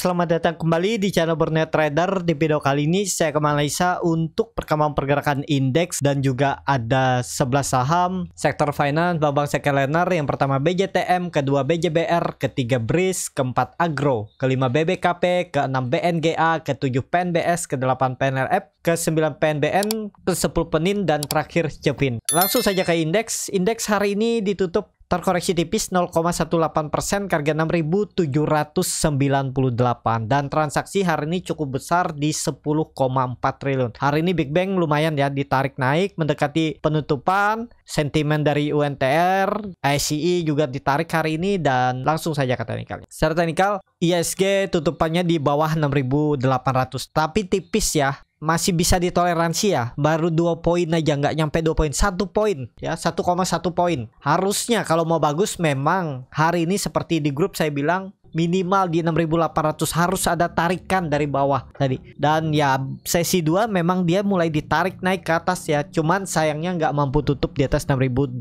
Selamat datang kembali di channel Burnet Trader. Di video kali ini saya akan analisa untuk perkembangan pergerakan indeks dan juga ada 11 saham sektor finance, bank sekalener. Yang pertama BJTM, kedua BJBR, ketiga BRIS, keempat Agro, kelima BBKP, keenam BNGA, ketujuh PNBS, kedelapan PNRF, ke-9 PNBN, ke-10 Penin, dan terakhir Cepin. Langsung saja ke indeks. Indeks hari ini ditutup terkoreksi tipis 0,18% ke harga 6.798 dan transaksi hari ini cukup besar di 10,4 triliun. Hari ini Big Bang lumayan ya ditarik naik mendekati penutupan, sentimen dari UNTR, ICE juga ditarik hari ini dan langsung saja ke teknikal. Secara teknikal ISG tutupannya di bawah 6.800 tapi tipis ya. Masih bisa ditoleransi ya, baru 2 poin aja, nggak nyampe 2 poin, 1 poin ya, 1,1 poin. Harusnya kalau mau bagus memang hari ini seperti di grup saya bilang minimal di 6.800 harus ada tarikan dari bawah tadi. Dan ya sesi 2 memang dia mulai ditarik naik ke atas ya, cuman sayangnya nggak mampu tutup di atas 6.800.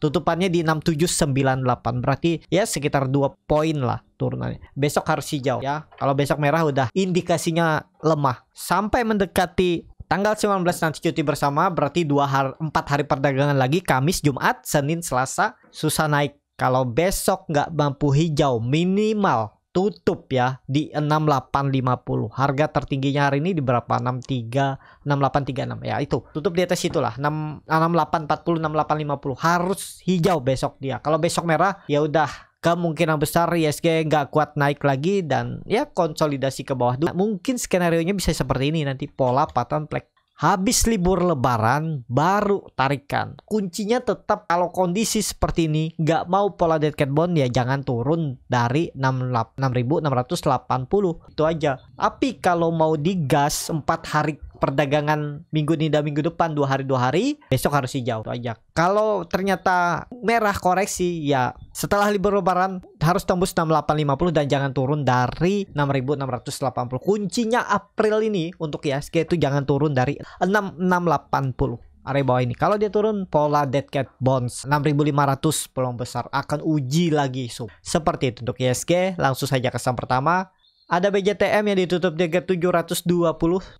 Tutupannya di 6.798, berarti ya sekitar 2 poin lah turunannya. Besok harus hijau ya. Kalau besok merah udah indikasinya lemah. Sampai mendekati tanggal 19 nanti cuti bersama, berarti 4 hari perdagangan lagi, Kamis, Jumat, Senin, Selasa susah naik. Kalau besok nggak mampu hijau minimal tutup ya di 6850. Harga tertingginya hari ini di berapa? 6836 ya, itu tutup di atas itulah 6840, 6850. Harus hijau besok dia. Kalau besok merah ya udah kemungkinan besar ISG nggak kuat naik lagi dan ya konsolidasi ke bawah. Mungkin skenario-nya bisa seperti ini nanti, pola patahan plek. Habis libur lebaran baru tarikan. Kuncinya tetap kalau kondisi seperti ini nggak mau pola dead cat bond ya jangan turun dari 6.680. Itu aja. Tapi kalau mau digas 4 hari perdagangan minggu ini dan minggu depan 2 hari besok harus hijau. Itu aja. Kalau ternyata merah koreksi ya setelah libur lebaran harus tembus 6850 dan jangan turun dari 6680. Kuncinya April ini untuk ISG itu jangan turun dari 6680 area bawah ini. Kalau dia turun pola dead cat bonds 6500 peluang besar akan uji lagi. Seperti itu untuk ISG. Langsung saja ke saham pertama. Ada BJTM yang ditutup di harga 720,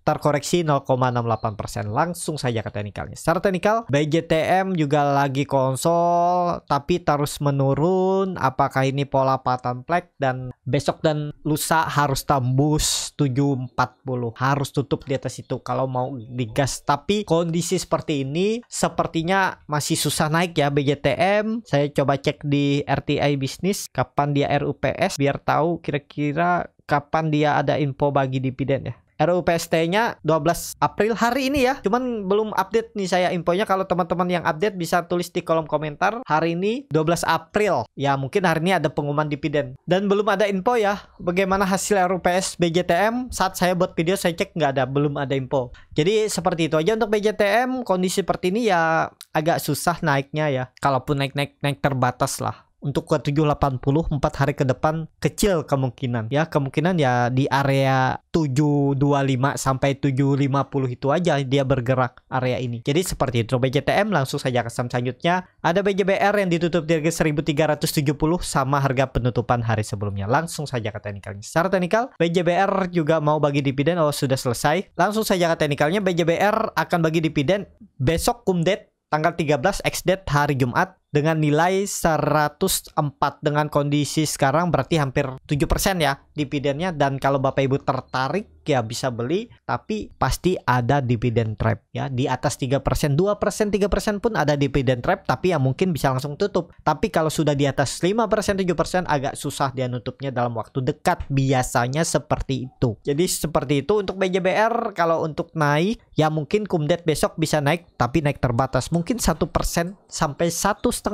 terkoreksi 0,68%. Langsung saja ke teknikalnya. Secara teknikal, BJTM juga lagi konsol, tapi terus menurun. Apakah ini pola patahan plek dan besok dan lusa harus tembus 740. Harus tutup di atas itu kalau mau digas. Tapi kondisi seperti ini sepertinya masih susah naik ya BJTM. Saya coba cek di RTI Bisnis kapan dia RUPS biar tahu kira-kira kapan dia ada info bagi dividen ya. RUPST-nya 12 April hari ini ya. Cuman belum update nih saya infonya. Kalau teman-teman yang update bisa tulis di kolom komentar. Hari ini 12 April. Ya mungkin hari ini ada pengumuman dividen. Dan belum ada info ya. Bagaimana hasil RUPS BJTM. Saat saya buat video saya cek nggak ada. Belum ada info. Jadi seperti itu aja untuk BJTM. Kondisi seperti ini ya agak susah naiknya ya. Kalaupun naik terbatas lah. Untuk ke 780 4 hari ke depan kecil kemungkinan ya, kemungkinan ya di area 725 sampai 750 itu aja dia bergerak area ini. Jadi seperti itu BJTM. Langsung saja ke saham selanjutnya. Ada BJBR yang ditutup di harga 1370 sama harga penutupan hari sebelumnya. Langsung saja ke teknikalnya. Secara teknikal BJBR juga mau bagi dividen. Oh sudah selesai. Langsung saja ke teknikalnya. BJBR akan bagi dividen besok kumdet tanggal 13 ex-date hari Jumat dengan nilai 104. Dengan kondisi sekarang berarti hampir 7% ya dividennya. Dan kalau Bapak Ibu tertarik ya bisa beli, tapi pasti ada dividen trap ya. Di atas 3%, 2%, 3% pun ada dividen trap, tapi yang mungkin bisa langsung tutup. Tapi kalau sudah di atas 5%, 7% agak susah dia nutupnya dalam waktu dekat. Biasanya seperti itu. Jadi seperti itu untuk BJBR. Kalau untuk naik ya mungkin kumdet besok bisa naik, tapi naik terbatas. Mungkin 1% sampai 1,5%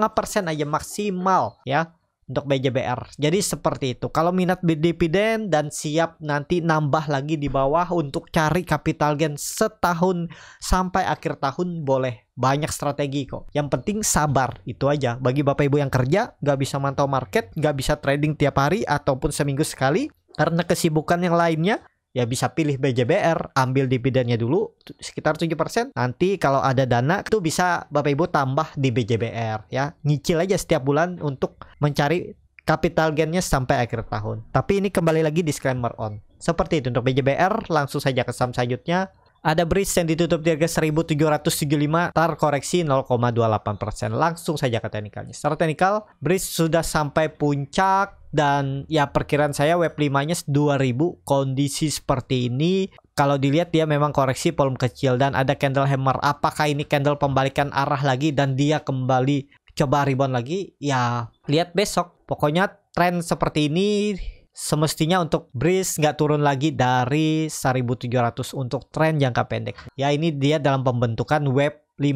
aja maksimal ya untuk BJBR. Jadi seperti itu. Kalau minat dividen dan siap nanti nambah lagi di bawah untuk cari capital gain setahun sampai akhir tahun, boleh. Banyak strategi kok. Yang penting sabar. Itu aja. Bagi Bapak Ibu yang kerja nggak bisa mantau market, nggak bisa trading tiap hari ataupun seminggu sekali karena kesibukan yang lainnya, ya bisa pilih BJBR, ambil dividennya dulu sekitar 7%. Nanti kalau ada dana itu bisa Bapak Ibu tambah di BJBR ya. Nyicil aja setiap bulan untuk mencari capital gainnya sampai akhir tahun. Tapi ini kembali lagi disclaimer on. Seperti itu untuk BJBR. Langsung saja ke saham selanjutnya. Ada Breeze yang ditutup di harga 1775, terkoreksi 0,28%. Langsung saja ke teknikalnya. Secara teknikal, Breeze sudah sampai puncak dan ya perkiraan saya web 5-nya 2000. Kondisi seperti ini kalau dilihat dia memang koreksi volume kecil dan ada candle hammer. Apakah ini candle pembalikan arah lagi dan dia kembali coba rebound lagi? Ya, lihat besok. Pokoknya tren seperti ini semestinya untuk Breeze nggak turun lagi dari 1700 untuk tren jangka pendek. Ya, ini dia dalam pembentukan web 5.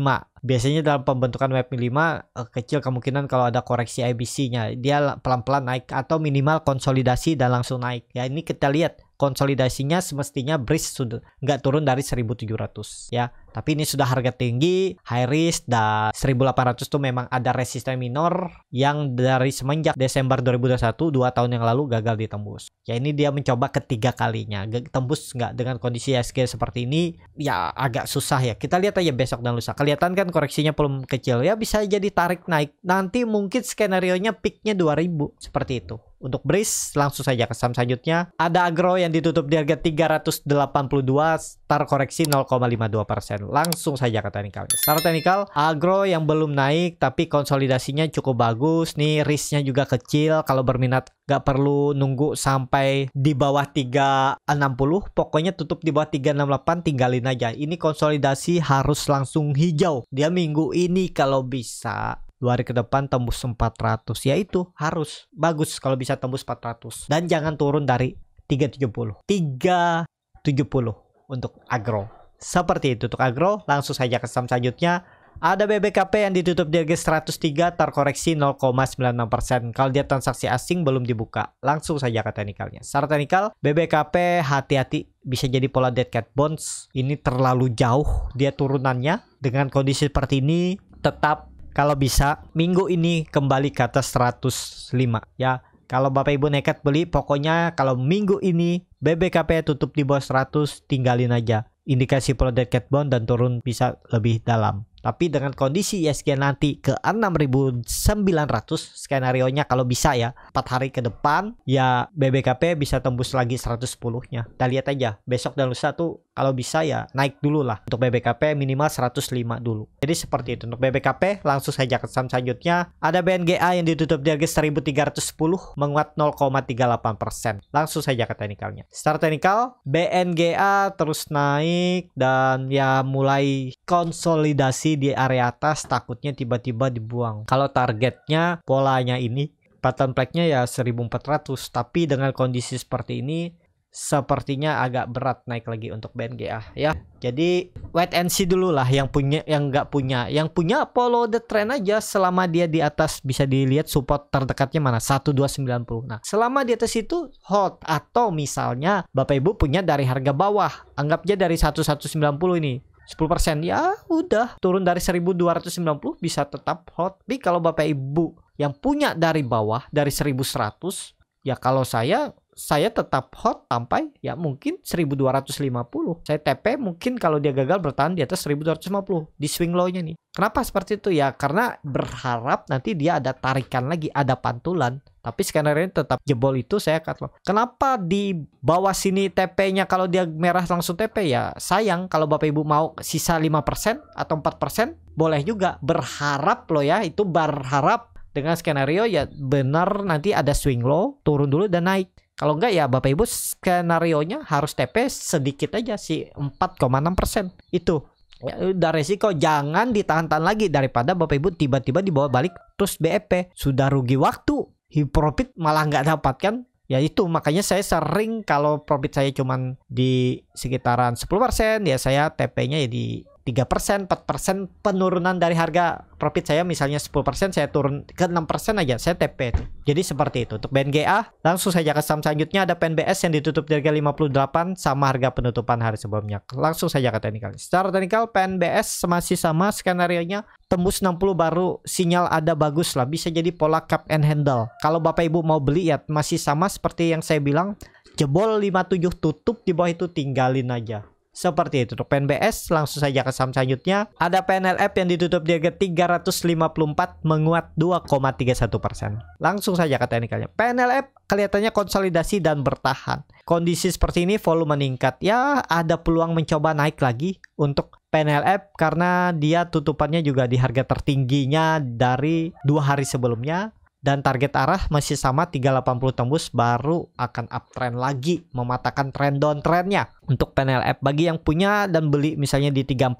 Biasanya dalam pembentukan web 5 kecil kemungkinan kalau ada koreksi IBC-nya dia pelan-pelan naik atau minimal konsolidasi dan langsung naik. Ya, ini kita lihat konsolidasinya semestinya Breeze sudah nggak turun dari 1700 ya. Tapi ini sudah harga tinggi, high risk, dan 1800 tuh memang ada resisten minor yang dari semenjak Desember 2021 2 tahun yang lalu gagal ditembus. Ya, ini dia mencoba ketiga kalinya. Tembus nggak dengan kondisi ISG seperti ini? Ya agak susah ya. Kita lihat aja besok dan lusa. Kelihatan kan koreksinya belum kecil ya, bisa jadi tarik naik. Nanti mungkin skenario-nya peaknya 2000 seperti itu. Untuk Breeze langsung saja ke saham selanjutnya. Ada Agro yang ditutup di harga 382, start koreksi 0,52%. Langsung saja ke teknikalnya. Secara teknikal, Agro yang belum naik tapi konsolidasinya cukup bagus. Nih risknya juga kecil. Kalau berminat gak perlu nunggu sampai di bawah 360. Pokoknya tutup di bawah 368, tinggalin aja. Ini konsolidasi harus langsung hijau. Dia minggu ini kalau bisa 2 hari ke depan tembus 400, yaitu harus bagus kalau bisa tembus 400 dan jangan turun dari 370 untuk Agro. Seperti itu untuk Agro. Langsung saja ke saham selanjutnya. Ada BBKP yang ditutup di harga 103, terkoreksi 0,96%. Kalau dia transaksi asing belum dibuka. Langsung saja ke teknikalnya. Secara teknikal, BBKP hati-hati, bisa jadi pola dead cat bounce. Ini terlalu jauh dia turunannya. Dengan kondisi seperti ini, tetap kalau bisa minggu ini kembali ke atas 105 ya. Kalau Bapak Ibu nekat beli, pokoknya kalau minggu ini BBKP tutup di bawah 100, tinggalin aja. Indikasi pola dead cat bounce dan turun bisa lebih dalam. Tapi dengan kondisi ISG nanti ke 6.900, skenario-nya kalau bisa ya 4 hari ke depan ya BBKP bisa tembus lagi 110-nya. Kita lihat aja besok dan lusa tuh kalau bisa ya naik dulu lah. Untuk BBKP minimal 105 dulu. Jadi seperti itu untuk BBKP. Langsung saja ke saham selanjutnya. Ada BNGA yang ditutup di harga 1310, menguat 0,38%. Langsung saja ke teknikalnya. Secara teknikal BNGA terus naik dan ya mulai konsolidasi di area atas, takutnya tiba-tiba dibuang. Kalau targetnya polanya ini pattern plate-nya ya 1400, tapi dengan kondisi seperti ini sepertinya agak berat naik lagi untuk BNGA ya. Jadi wait and see dulu lah yang punya, yang nggak punya. Yang punya follow the trend aja selama dia di atas. Bisa dilihat support terdekatnya mana, 1290. Nah, selama di atas itu hold. Atau misalnya Bapak Ibu punya dari harga bawah, anggapnya dari 1190 ini 10% ya udah turun dari 1290 bisa tetap hot. Tapi kalau Bapak Ibu yang punya dari bawah dari 1100 ya kalau saya tetap hot sampai ya mungkin 1250. Saya TP mungkin kalau dia gagal bertahan di atas 1250 di swing low-nya nih. Kenapa seperti itu ya? Karena berharap nanti dia ada tarikan lagi, ada pantulan. Tapi skenario tetap jebol itu saya cut loh. Kenapa di bawah sini TP-nya kalau dia merah langsung TP ya? Sayang kalau Bapak Ibu mau sisa 5% atau 4% boleh juga. Berharap loh ya, itu berharap dengan skenario ya benar nanti ada swing low, turun dulu dan naik. Kalau enggak ya Bapak Ibu skenario-nya harus TP sedikit aja sih 4,6%. Itu ya, udah resiko, jangan ditahan-tahan lagi daripada Bapak Ibu tiba-tiba dibawa balik terus BEP. Sudah rugi waktu, profit malah nggak dapatkan. Ya itu makanya saya sering kalau profit saya cuman di sekitaran 10% ya saya TP-nya ya di 3%, 4% penurunan dari harga profit saya, misalnya 10% saya turun ke 6% aja saya TP. Jadi seperti itu. Untuk BNGA langsung saja ke saham selanjutnya. Ada PNBS yang ditutup di harga 58 sama harga penutupan hari sebelumnya. Langsung saja ke teknikal. Secara teknikal PNBS masih sama skenario-nya, tembus 60 baru sinyal ada bagus lah, bisa jadi pola cup and handle. Kalau Bapak Ibu mau beli ya masih sama seperti yang saya bilang, jebol 57 tutup di bawah itu tinggalin aja. Seperti itu. Untuk PNBS langsung saja ke saham selanjutnya. Ada PNLF yang ditutup di harga 354 menguat 2,31%. Langsung saja ke teknikalnya. PNLF kelihatannya konsolidasi dan bertahan. Kondisi seperti ini volume meningkat. Ya ada peluang mencoba naik lagi untuk PNLF karena dia tutupannya juga di harga tertingginya dari 2 hari sebelumnya. Dan target arah masih sama 380 tembus baru akan uptrend lagi, mematahkan trend downtrendnya untuk PNLF. Bagi yang punya dan beli misalnya di 340,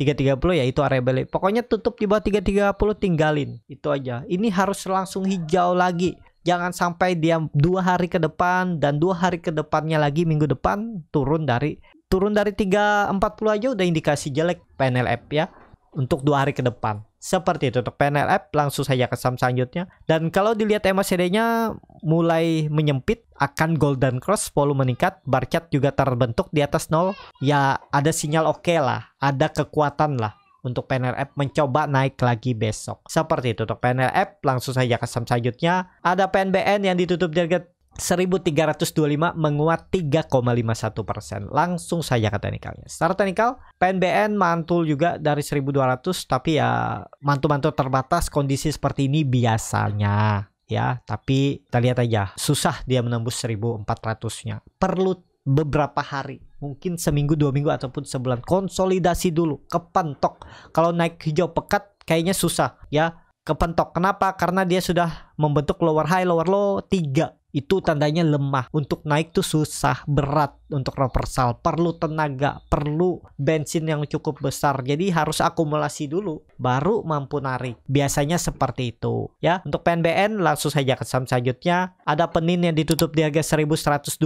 330 ya itu area beli. Pokoknya tutup di bawah 330 tinggalin. Itu aja. Ini harus langsung hijau lagi. Jangan sampai dia 2 hari ke depan dan 2 hari ke depannya lagi minggu depan turun dari 340 aja udah indikasi jelek PNLF ya. Untuk 2 hari ke depan. Seperti itu untuk PNLF. Langsung saja ke saham selanjutnya. Dan kalau dilihat MACD-nya mulai menyempit, akan golden cross, volume meningkat, bar chart juga terbentuk di atas 0. Ya ada sinyal oke lah, ada kekuatan lah untuk PNLF mencoba naik lagi besok. Seperti itu untuk PNLF. Langsung saja ke saham selanjutnya. Ada PNBN yang ditutup di harga 1325 menguat 3,51%. Langsung saja ke teknikalnya. Secara teknikal PNBN mantul juga dari 1200, tapi ya mantul-mantul terbatas. Kondisi seperti ini biasanya ya, tapi kita lihat aja susah dia menembus 1400-nya. Perlu beberapa hari, mungkin seminggu, 2 minggu ataupun sebulan konsolidasi dulu, kepentok. Kalau naik hijau pekat kayaknya susah ya, kepentok. Kenapa? Karena dia sudah membentuk lower high lower low 3. Itu tandanya lemah. Untuk naik tuh susah, berat untuk reversal, perlu tenaga, perlu bensin yang cukup besar. Jadi harus akumulasi dulu baru mampu narik. Biasanya seperti itu ya. Untuk PNBN langsung saja ke saham selanjutnya. Ada Penin yang ditutup di harga 1125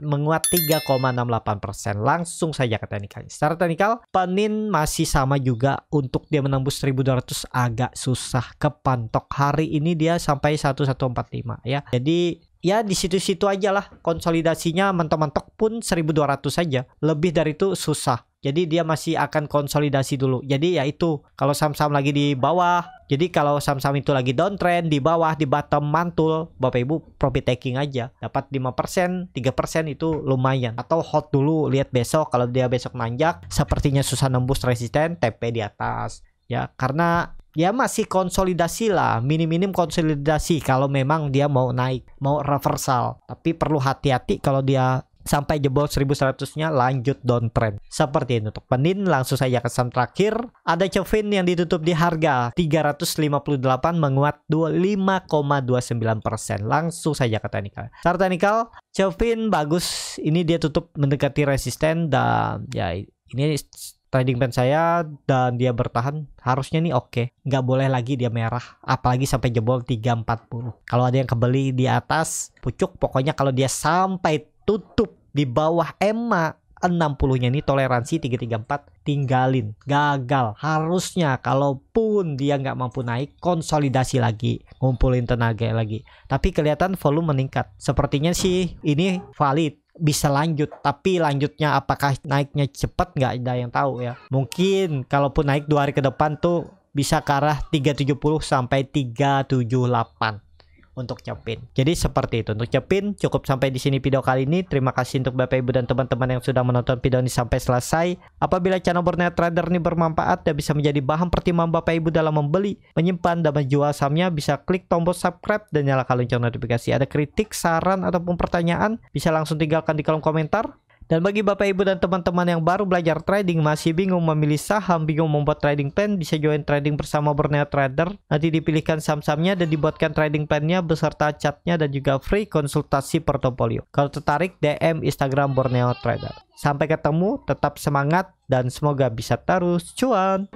menguat 3,68%. Langsung saja ke teknikal. Secara teknikal Penin masih sama juga. Untuk dia menembus 1200 agak susah, kepantok. Hari ini dia sampai 1145 ya. Jadi ya di situ-situ aja lah konsolidasinya, mentok-mentok pun 1200 saja. Lebih dari itu susah. Jadi dia masih akan konsolidasi dulu. Jadi ya itu, kalau saham-saham lagi di bawah, jadi kalau saham-saham itu lagi downtrend di bawah, di bottom mantul, Bapak Ibu profit taking aja. Dapat 5%, 3% itu lumayan. Atau hold dulu, lihat besok. Kalau dia besok nanjak, sepertinya susah nembus resisten, TP di atas. Ya, karena ya masih konsolidasi lah, minim-minim konsolidasi kalau memang dia mau naik, mau reversal. Tapi perlu hati-hati kalau dia sampai jebol 1100-nya lanjut downtrend. Seperti itu untuk Penin. Langsung saja ke saham terakhir. Ada Cevin yang ditutup di harga 358 menguat 5,29%. Langsung saja ke teknikal. Secara teknikal Cevin bagus. Ini dia tutup mendekati resisten dan ya ini trading plan saya dan dia bertahan harusnya nih oke. Nggak boleh lagi dia merah, apalagi sampai jebol 340. Kalau ada yang kebeli di atas pucuk, pokoknya kalau dia sampai tutup di bawah EMA 60-nya ini toleransi 334 tinggalin, gagal. Harusnya kalaupun dia nggak mampu naik, konsolidasi lagi, ngumpulin tenaga lagi. Tapi kelihatan volume meningkat, sepertinya sih ini valid, bisa lanjut. Tapi lanjutnya apakah naiknya cepat nggak ada yang tahu ya. Mungkin kalaupun naik 2 hari ke depan tuh bisa ke arah 370 sampai 378 untuk Cevin. Jadi seperti itu untuk Cevin. Cukup sampai di sini video kali ini. Terima kasih untuk Bapak Ibu dan teman-teman yang sudah menonton video ini sampai selesai. Apabila channel Borneo Trader ini bermanfaat dan bisa menjadi bahan pertimbangan Bapak Ibu dalam membeli, menyimpan dan menjual sahamnya, bisa klik tombol subscribe dan nyalakan lonceng notifikasi. Ada kritik, saran ataupun pertanyaan, bisa langsung tinggalkan di kolom komentar. Dan bagi Bapak Ibu dan teman-teman yang baru belajar trading, masih bingung memilih saham, bingung membuat trading plan, bisa join trading bersama Borneo Trader. Nanti dipilihkan saham-sahamnya dan dibuatkan trading plan-nya beserta chartnya dan juga free konsultasi portofolio. Kalau tertarik, DM Instagram Borneo Trader. Sampai ketemu, tetap semangat dan semoga bisa terus cuan.